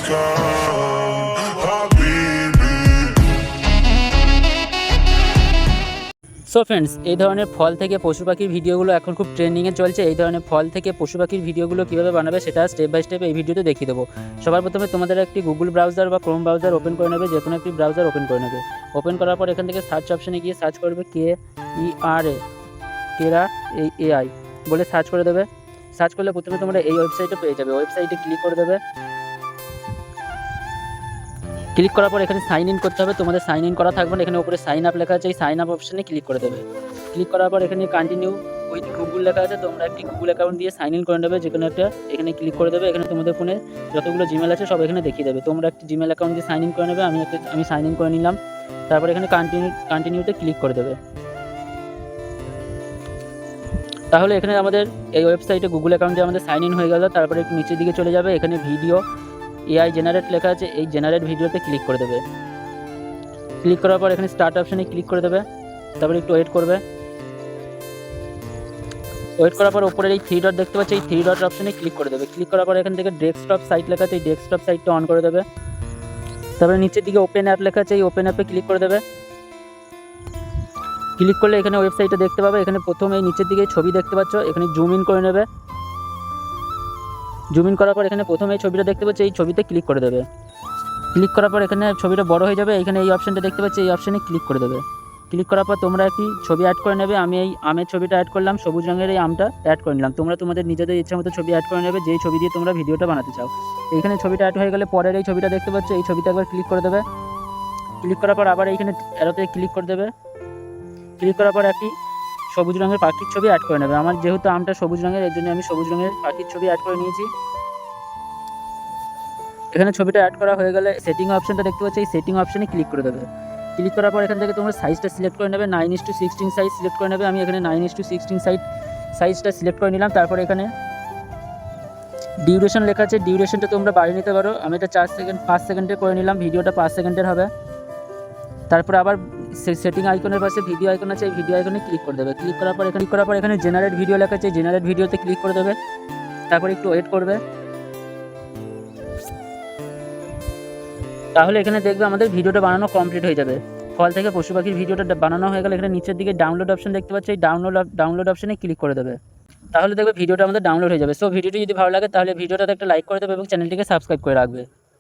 So friends, এই ধরনের ফল থেকে পশু পাখির ভিডিওগুলো এখন খুব ট্রেন্ডিংয়ে চলছে। এই ধরনের ফল থেকে পশু পাখির ভিডিওগুলো কীভাবে বানাবে সেটা স্টেপ বাই স্টেপ এই ভিডিওতে দেখিয়ে দেবো। সবার প্রথমে তোমাদের একটি গুগল ব্রাউজার বা ক্রোম ব্রাউজার ওপেন করে নেবে, যে কোনো একটি ব্রাউজার ওপেন করে নেবে। ওপেন করার পর এখান থেকে সার্চ অপশানে গিয়ে সার্চ করবে KERA বলে সার্চ করে দেবে। সার্চ করলে প্রথমে তোমরা এই ওয়েবসাইটে পেয়ে যাবে। ওয়েবসাইটে ক্লিক করে দেবে। ক্লিক করার পর এখানে সাইন ইন করতে হবে। তোমাদের সাইন ইন করা থাকবে না, এখানে উপরে সাইন আপ লেখা আছে, এই সাইন আপ অপশানে ক্লিক করে দেবে। ক্লিক করার পর এখানে কন্টিনিউ উইথ গুগল লেখা আছে, তোমরা একটি গুগল অ্যাকাউন্ট দিয়ে সাইন ইন করে নেবে। যে কোনো একটা এখানে ক্লিক করে দেবে। এখানে তোমাদের ফোনে যতগুলো জিমেল আছে সব এখানে দেখিয়ে দেবে। তোমরা একটি জিমেল অ্যাকাউন্ট দিয়ে সাইন ইন করে নেবে। আমি সাইন ইন করে নিলাম। তারপর এখানে কন্টিনিউতে ক্লিক করে দেবে। তাহলে এখানে আমাদের এই ওয়েবসাইটে গুগল অ্যাকাউন্টে আমাদের সাইন ইন হয়ে গেল। তারপরে একটু নিচের দিকে চলে যাবে, এখানে ভিডিও AI জেনারেট লেখা আছে, এই জেনারেট ভিডিওতে ক্লিক করে দেবে। ক্লিক করার পর এখানে স্টার্ট অপশানে ক্লিক করে দেবে। তারপরে একটু ওয়েট করবে। ওয়েট করার পর উপরের এই 3 ডট দেখতে পাচ্ছি, এই 3 ডট অপশানে ক্লিক করে দেবে। ক্লিক করার পর এখান থেকে ডেস্কটপ সাইট লেখা আছে, এই ডেস্কটপ সাইটটা অন করে দেবে। তারপরে নিচের দিকে ওপেন অ্যাপ লেখা আছে, এই ওপেন অ্যাপে ক্লিক করে দেবে। ক্লিক করলে এখানে ওয়েবসাইটটা দেখতে পাবে। এখানে প্রথমে এই নিচের দিকে ছবি দেখতে পাচ্ছ, এখানে জুম ইন করে নেবে। জুম ইন করার পর এখানে প্রথমে এই ছবিটা দেখতে পাচ্ছি, এই ছবিতে ক্লিক করে দেবে। ক্লিক করার পর এখানে ছবিটা বড় হয়ে যাবে। এখানে এই অপশানটা দেখতে পাচ্ছি, এই অপশানে ক্লিক করে দেবে। ক্লিক করার পর তোমরা একটি ছবি অ্যাড করে নেবে। আমি এই আমের ছবিটা অ্যাড করলাম, সবুজ রঙের এই আমটা অ্যাড করে নিলাম। তোমরা তোমাদের নিজেদের ইচ্ছা মতো ছবি অ্যাড করে নেবে, যেই ছবি দিয়ে তোমরা ভিডিওটা বানাতে চাও। এইখানে ছবিটা অ্যাড হয়ে গেলে পরের এই ছবিটা দেখতে পাচ্ছ, এই ছবিতে একবার ক্লিক করে দেবে। ক্লিক করার পর আবার এইখানে অ্যারোতে ক্লিক করে দেবে। ক্লিক করার পর একটি সবুজ রঙের পাখির ছবি অ্যাড করে নেবে। আমার যেহেতু আমটা সবুজ রঙের, এর জন্য আমি সবুজ রঙের পাখির ছবি অ্যাড করে নিয়েছি। এখানে ছবিটা অ্যাড করা হয়ে গেলে সেটিং অপশানটা দেখতে পাচ্ছি, এই সেটিং অপশানে ক্লিক করে দেবে। ক্লিক করার পর এখান থেকে তোমরা সাইজটা সিলেক্ট করে নেবে, 9:16 সাইজ সিলেক্ট করে নেবে। আমি এখানে 9:16 সাইজটা সিলেক্ট করে নিলাম। তারপর এখানে ডিউরেশন লেখা আছে, ডিউরেশনটা তোমরা বাড়িয়ে নিতে পারো। আমি এটা 5 সেকেন্ডে করে নিলাম, ভিডিওটা 5 সেকেন্ডের হবে। তারপর আবার সেটিং আইকনের পাশে ভিডিও আইকন আছে, এই ভিডিও আইকনে ক্লিক করে দেবে। ক্লিক করার পর এখানে জেনারেট ভিডিও লেখা আছে, জেনারেট ভিডিওতে ক্লিক করে দেবে। তারপর একটু ওয়েট করবে। তাহলে এখানে দেখবে আমাদের ভিডিওটা বানানো কমপ্লিট হয়ে যাবে। ফল থেকে পশু পাখির ভিডিওটা বানানো হয়ে গেলে এখানে নিচের দিকে ডাউনলোড অপশন দেখতে পাচ্ছি, এই ডাউনলোড অপশনে ক্লিক করে দেবে। তাহলে দেখবে ভিডিওটা আমাদের ডাউনলোড হয়ে যাবে। সো ভিডিওটি যদি ভালো লাগে তাহলে ভিডিওটাতে একটা লাইক করে দেবে এবং চ্যানেলটিকে সাবস্ক্রাইব করে রাখবে।